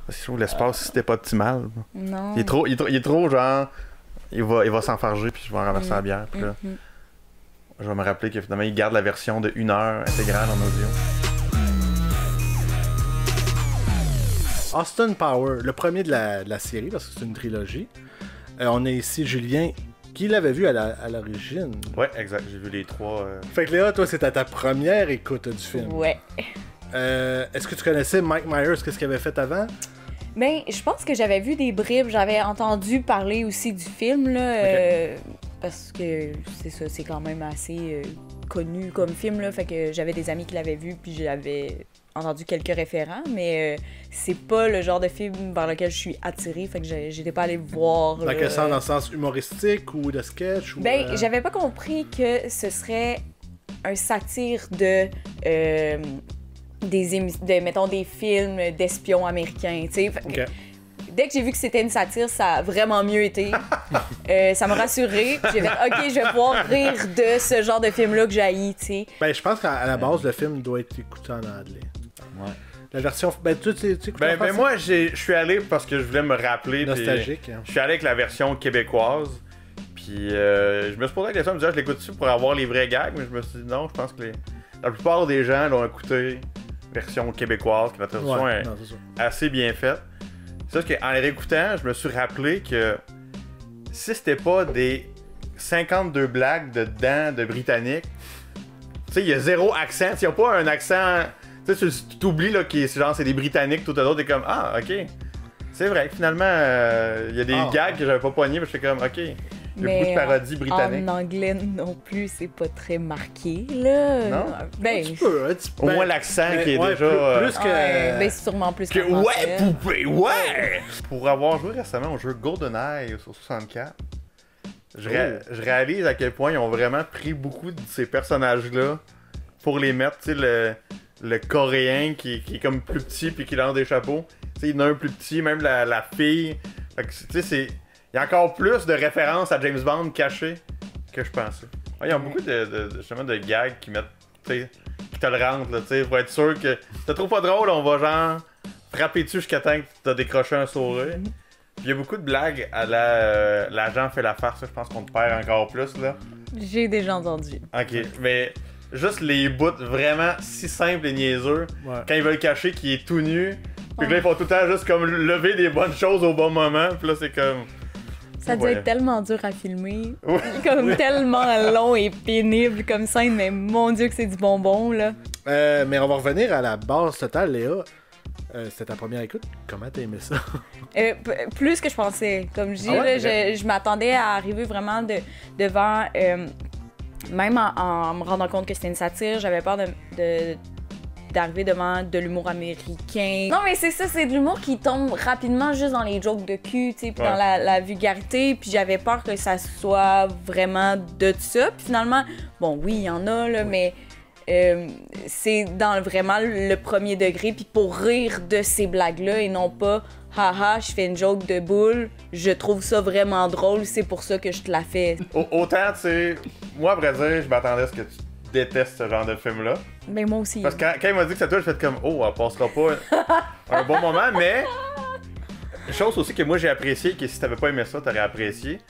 Parce que je trouve que l'espace, c'était pas optimal. Non. Il est trop genre... Il va s'enfarger, puis je vais en renverser la bière. Puis là, je vais me rappeler que finalement, il garde la version de 1 heure intégrale en audio. Austin Power, le premier de la série, parce que c'est une trilogie. On a ici Julien, qui l'avait vu à l'origine. Ouais, exact. J'ai vu les 3. Fait que Léa, toi, c'était ta première écoute du film. Ouais. Est-ce que tu connaissais Mike Myers, qu'est-ce qu'il avait fait avant? Ben, je pense que j'avais vu des bribes, j'avais entendu parler aussi du film, là, parce que c'est ça, c'est quand même assez connu comme film, là, fait que j'avais des amis qui l'avaient vu, puis j'avais entendu quelques référents, mais c'est pas le genre de film vers lequel je suis attirée, fait que j'étais pas allée voir. Dans quel sens? Dans le sens humoristique ou de sketch? Ou, Ben, j'avais pas compris que ce serait un satire de... mettons, des films d'espions américains, tu sais. Okay. Dès que j'ai vu que c'était une satire, ça a vraiment mieux été. Ça m'a rassurée. J'ai fait, OK, je vais pouvoir rire de ce genre de film-là que j'haïs, tu sais. Ben, je pense qu'à la base, le film doit être écouté en anglais. Ouais. La version... Ben, tu écoutes en français? moi, je suis allé parce que je voulais me rappeler. Nostalgique. Je suis allé avec la version québécoise. Puis je me suis posé la question, je me disais, je l'écoute-tu pour avoir les vrais gags? Mais je me suis dit, non, je pense que la plupart des gens l'ont écouté version québécoise, que la traduction est assez bien faite. C'est ça qu'en les réécoutant, je me suis rappelé que si c'était pas des 52 blagues dedans de britannique, tu sais, il y a zéro accent. Il n'y a pas un accent. Tu sais, tu t'oublies là, que c'est des britanniques, tout à l'autre, t'es comme, ah, ok. C'est vrai que finalement, il y a des gags que j'avais pas pognés, mais je fais comme, ok. Il y a beaucoup de parodies britanniques. En anglais non plus, c'est pas très marqué, là. Non? Ben, Un petit peu. Au moins l'accent qui est déjà... Plus que... ben, c'est sûrement plus que ouais, poupée, ouais! Pour avoir joué récemment au jeu GoldenEye sur 64, je réalise à quel point ils ont vraiment pris beaucoup de ces personnages-là pour les mettre, tu sais, le coréen qui est comme plus petit puis qui lance des chapeaux. Tu sais, il y en a un plus petit, même la fille. Fait que, tu sais, c'est... Il y a encore plus de références à James Bond cachées que je pensais. Ouais, il y a beaucoup justement de gags qui mettent, tu sais, qui te le rentrent, là, tu sais, pour être sûr que si t'as trop pas drôle, on va genre frapper dessus jusqu'à temps que t'as décroché un sourire. Puis il y a beaucoup de blagues à l'agent fait la farce, je pense qu'on te perd encore plus, là. J'ai déjà entendu. Ok, mais juste les bouts vraiment si simples et niaiseux, quand ils veulent cacher qu'il est tout nu, puis que là ils font tout le temps juste comme lever des bonnes choses au bon moment, puis là c'est comme... Ça doit être tellement dur à filmer, comme tellement long et pénible comme scène, mais mon Dieu que c'est du bonbon, là. Mais on va revenir à la base totale, Léa. C'était ta première écoute. Comment t'as aimé ça? Plus que je pensais. Comme je dis, là, je m'attendais à arriver vraiment devant... même en me rendant compte que c'était une satire, j'avais peur d'arriver devant de l'humour américain. Non, mais c'est ça, c'est de l'humour qui tombe rapidement juste dans les jokes de cul, tu sais, puis dans la vulgarité, puis j'avais peur que ça soit vraiment de ça. Puis finalement, bon, oui, il y en a, là, mais c'est dans vraiment le premier degré, puis pour rire de ces blagues-là et non pas « haha, je fais une joke de boule, je trouve ça vraiment drôle, c'est pour ça que je te la fais. » Autant, tu sais, moi, à vrai dire, je m'attendais à ce que tu détestes ce genre de film-là. Ben moi aussi. Parce que quand il m'a dit que c'était toi, j'ai fait comme « Oh, elle passera pas un bon moment », mais... Chose aussi que moi j'ai apprécié, que si t'avais pas aimé ça, t'aurais apprécié.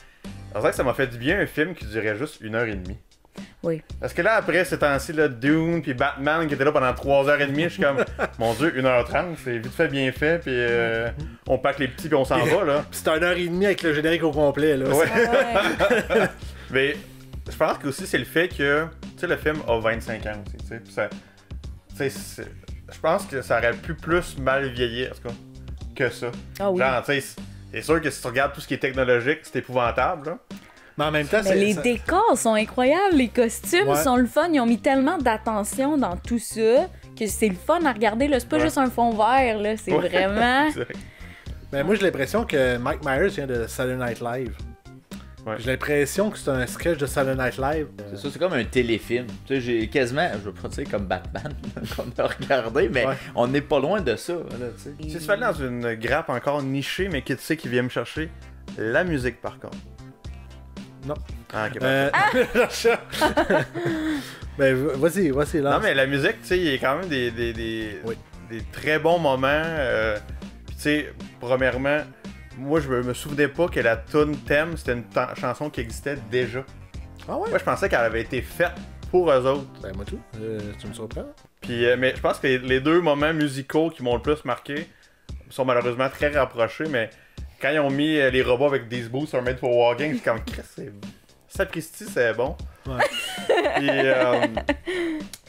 C'est vrai que ça m'a fait du bien un film qui durait juste 1h30. Oui. Parce que là, après ces temps-ci, là, Dune puis Batman qui était là pendant 3h30, je suis comme, mon Dieu, 1h30, c'est vite fait, bien fait, puis on pack les petits puis on s'en va, là. Puis c'est 1h30 avec le générique au complet, là. Ouais. Mais je pense que aussi c'est le fait que, tu sais, le film a 25 ans aussi, tu sais, puis ça, tu sais, je pense que ça aurait pu plus mal vieillir, en tout cas, que ça. Ah oui. Genre, tu sais, c'est sûr que si tu regardes tout ce qui est technologique, c'est épouvantable, là. Mais en même temps, les décors sont incroyables, les costumes sont le fun, ils ont mis tellement d'attention dans tout ça que c'est le fun à regarder, là. C'est pas juste un fond vert, là, c'est vraiment... Mais moi, j'ai l'impression que Mike Myers vient de Saturday Night Live. Ouais. J'ai l'impression que c'est un sketch de Saturday Night Live. C'est ça, c'est comme un téléfilm. Tu sais, j'ai quasiment, je veux pas dire comme Batman qu'on a regardé, mais on n'est pas loin de ça, là, tu sais. Si tu fais dans une grappe encore nichée, mais qui tu sais qui vient me chercher, la musique par contre. Non. Ah, ok. Ben, vas-y, là. Non, mais la musique, tu sais, il y a quand même des très bons moments. Puis tu sais, premièrement, moi, je me souvenais pas que la tune thème, c'était une chanson qui existait déjà. Ah ouais? Moi, je pensais qu'elle avait été faite pour eux autres. Ben, moi tout. Tu me surprends? Puis, mais je pense que les deux moments musicaux qui m'ont le plus marqué sont malheureusement très rapprochés, mais quand ils ont mis les robots avec des boots sur Made for Walking, c'est comme, Chris, sapristi, c'est bon. Ouais.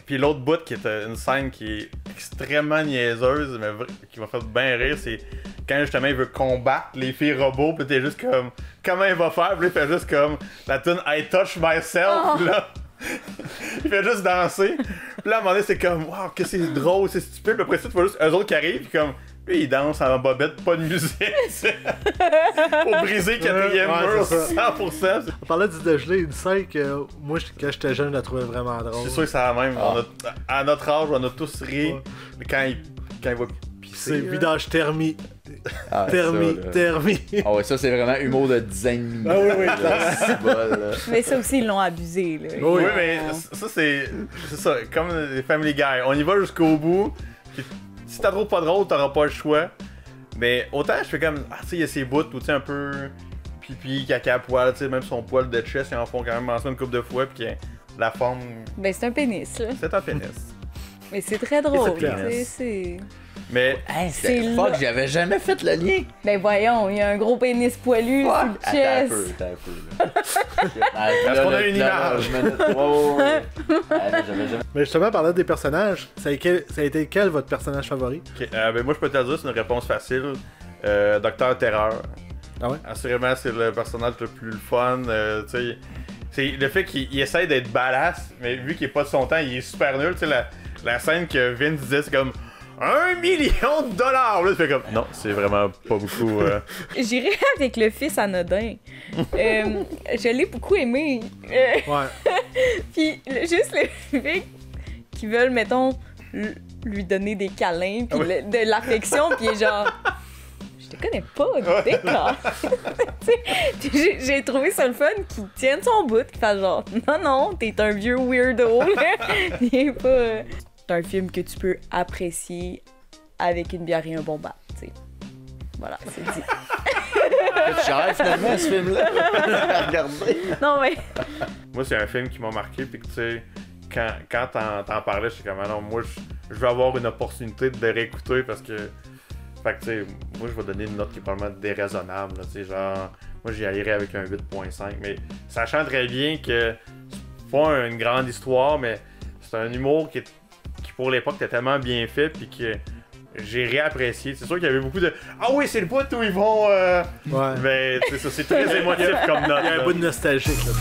Puis l'autre bout qui est une scène qui est extrêmement niaiseuse, mais qui m'a fait bien rire, c'est quand justement il veut combattre les filles robots, pis t'es juste comme, comment il va faire? Pis il fait juste comme la tune I Touch Myself, là. Il fait juste danser. Puis là, à un moment donné, c'est comme, waouh, que c'est drôle, c'est stupide. Puis après ça, tu vois juste eux autres qui arrivent, pis comme, lui, il danse en bobette, pas de musique. Pour briser le quatrième mur, 100%. On parlait du dégelé, une scène que moi, quand j'étais jeune, je la trouvais vraiment drôle. C'est sûr que c'est la même. À notre âge, on a tous ri quand il va pisser. C'est vidage thermie. Ah, Thermie. Ah ouais, ça c'est vraiment humour de design. Ah oui, oui. C'est bol, là. Mais ça aussi, ils l'ont abusé, là. Oui, mais ça, c'est ça, comme les Family Guy. On y va jusqu'au bout. Puis, si t'as trop pas drôle, t'auras pas le choix. Mais autant je fais comme, tu sais, il y a ces bouts où tu sais un peu pipi, caca, poil, tu sais, même son poil de chest, ils en font quand même mention une couple de fois, puis la forme. Ben, c'est un pénis, là. C'est un pénis. Mais c'est très drôle, Et c'est c'est... Mais. Hey, C'est fuck, là. j'avais jamais fait le lien. Ben voyons, il y a un gros pénis poilu sur le chest. Attends un peu, là. Parce qu'on a une image. Mais justement, parlant des personnages, ça a été quel votre personnage favori? Okay. Ben moi, je peux te le dire, c'est une réponse facile. Docteur Terreur. Ah ouais? Assurément, c'est le personnage le plus fun. Tu sais, c'est le fait qu'il essaie d'être badass, mais vu qu'il est pas de son temps, il est super nul. Tu sais, la scène que Vince disait, c'est comme 1 million de dollars! Là, tu fais comme, non, c'est vraiment pas beaucoup. J'irais avec le fils anodin. Je l'ai beaucoup aimé. Ouais. Puis juste le fait qu'ils veulent, mettons, lui donner des câlins, puis de l'affection, puis il est genre... Je te connais pas, d'accord. J'ai trouvé ça le fun qu'il tienne son bout, qu'il fasse genre non, t'es un vieux weirdo. Il est pas. C'est un film que tu peux apprécier avec une bière et un bon bat, tu sais. Voilà, c'est dit. C'est cher finalement ce film-là. Regardez. Non, mais. Moi, c'est un film qui m'a marqué, puis que tu sais, quand t'en parlais, j'étais comme, ah non, moi, je veux avoir une opportunité de le réécouter parce que. Fait que, tu sais, moi, je vais donner une note qui est probablement déraisonnable, tu sais, genre, moi, j'y irais avec un 8.5, mais sachant très bien que c'est pas une grande histoire, mais c'est un humour qui pour l'époque, était tellement bien fait, puis que j'ai réapprécié. C'est sûr qu'il y avait beaucoup de « Ah oui, c'est le bout où ils vont... Ouais. Mais, tu sais, ça, c'est très émotif comme note. Il y a un bout de nostalgique, là.